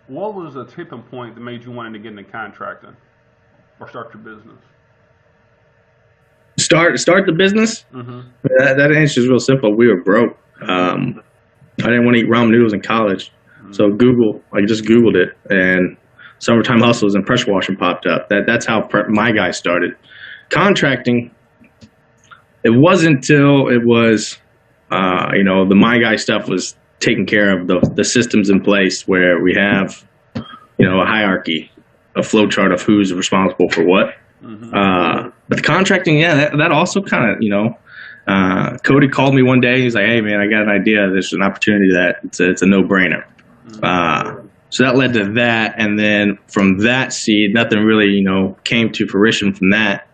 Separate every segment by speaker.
Speaker 1: what was the tipping point that made you wanting to get into contracting or start your business?
Speaker 2: Start the business.
Speaker 1: Mm-hmm.
Speaker 2: That answer is real simple. We were broke. I didn't want to eat ramen noodles in college, so I just Googled it, and summertime hustles and pressure washing popped up. That's how my guy started. Contracting. It wasn't until it was, the my guy stuff was taken care of, the systems in place where we have, a hierarchy, a flow chart of who's responsible for what. But the contracting, yeah, that also kind of, Cody called me one day. He's like, "Hey, man, I got an idea. There's an opportunity that it's a no-brainer." So that led to that, and then from that seed, nothing really, came to fruition from that.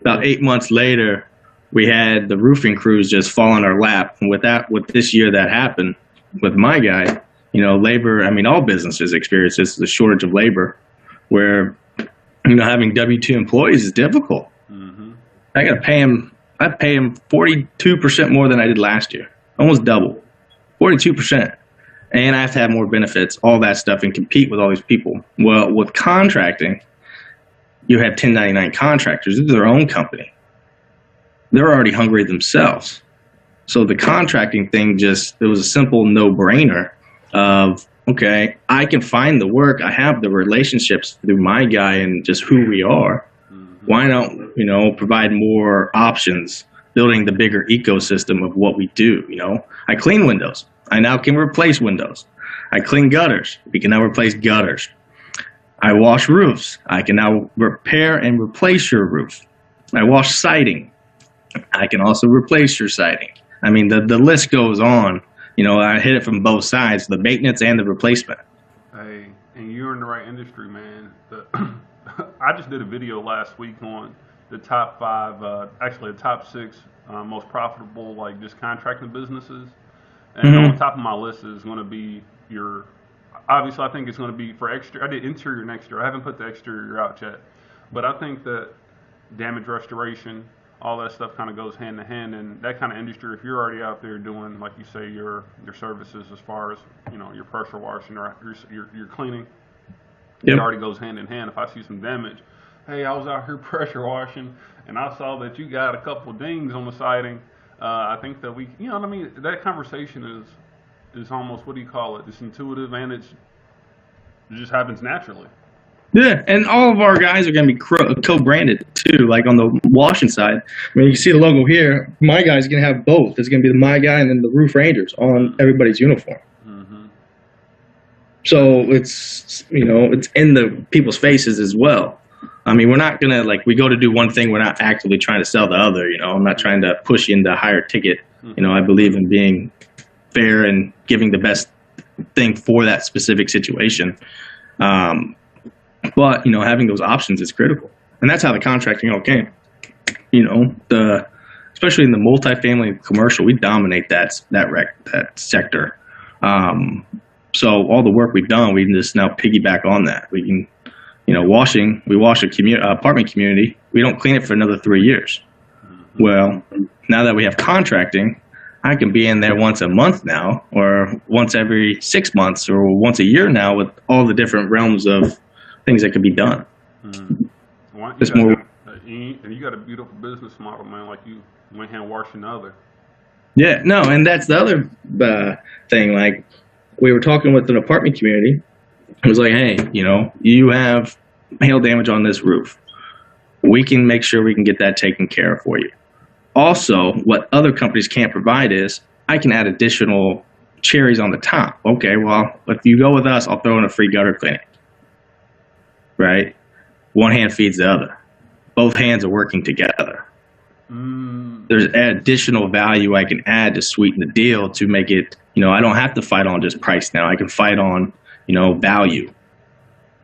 Speaker 2: About 8 months later, we had the roofing crews just fall on our lap. And with this year that happened with my guy, labor. I mean, all businesses experience this, the shortage of labor, where having W-2 employees is difficult. I got to pay him. I pay him 42% more than I did last year, almost double, 42%. And I have to have more benefits, all that stuff, and compete with all these people. Well, with contracting, you have 1099 contractors. This is their own company. They're already hungry themselves. So the contracting thing it was a simple no-brainer of, okay, I can find the work. I have the relationships through my guy and just who we are. Why not, provide more options, building the bigger ecosystem of what we do, I clean windows. I now can replace windows. I clean gutters. We can now replace gutters. I wash roofs. I can now repair and replace your roof. I wash siding. I can also replace your siding. I mean, the list goes on. I hit it from both sides, the maintenance and the replacement.
Speaker 1: Hey, and you're in the right industry, man. I just did a video last week on the top five, actually the top six most profitable, like just contracting businesses. And on top of my list is going to be obviously I think it's going to be for exterior. I did interior and exterior. I haven't put the exterior out yet. But I think that damage restoration, all that stuff kind of goes hand in hand. And that kind of industry, if you're already out there doing, like you say, your services as far as, your pressure washing or your cleaning, it already goes hand in hand. If I see some damage, hey, I was out here pressure washing and I saw that you got a couple dings on the siding. I think that that conversation is almost, what do you call it? It's intuitive, and it just happens naturally.
Speaker 2: Yeah, and all of our guys are going to be co-branded too, like on the washing side. I mean, you see the logo here. My guy's going to have both. It's going to be the My Guy and then the Roof Rangers on everybody's uniform. So it's in the people's faces as well. I mean, we're not going to, we go to do one thing, we're not actively trying to sell the other, I'm not trying to push into higher ticket. I believe in being fair and giving the best thing for that specific situation. But, having those options is critical. And that's how the contracting all came. Especially in the multifamily commercial, we dominate that sector. So all the work we've done, we can just now piggyback on that. We can, we wash a apartment community. We don't clean it for another 3 years. Well, now that we have contracting, I can be in there once a month now, or once every 6 months, or once a year now, with all the different realms of things that could be done.
Speaker 1: Well, you got a beautiful business model, man. Like you went hand washing the other.
Speaker 2: Yeah, no, and that's the other thing. Like, we were talking with an apartment community. It was like, hey, you have hail damage on this roof. We can make sure we can get that taken care of for you. Also, what other companies can't provide is I can add additional cherries on the top. Okay, well, if you go with us, I'll throw in a free gutter cleaning. Right? One hand feeds the other. Both hands are working together. There's additional value I can add to sweeten the deal to make it, I don't have to fight on just price now. I can fight on, value.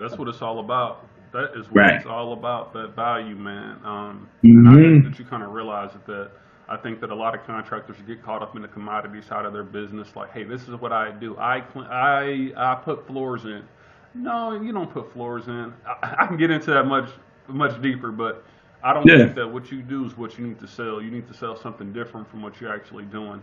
Speaker 1: That's what it's all about. That is what it's all about, that value, man. And I think that you kind of realize that I think that a lot of contractors get caught up in the commodity side of their business. Like, hey, this is what I do. I put floors in. No, you don't put floors in. I can get into that much deeper, but I don't think that what you do is what you need to sell. You need to sell something different from what you're actually doing.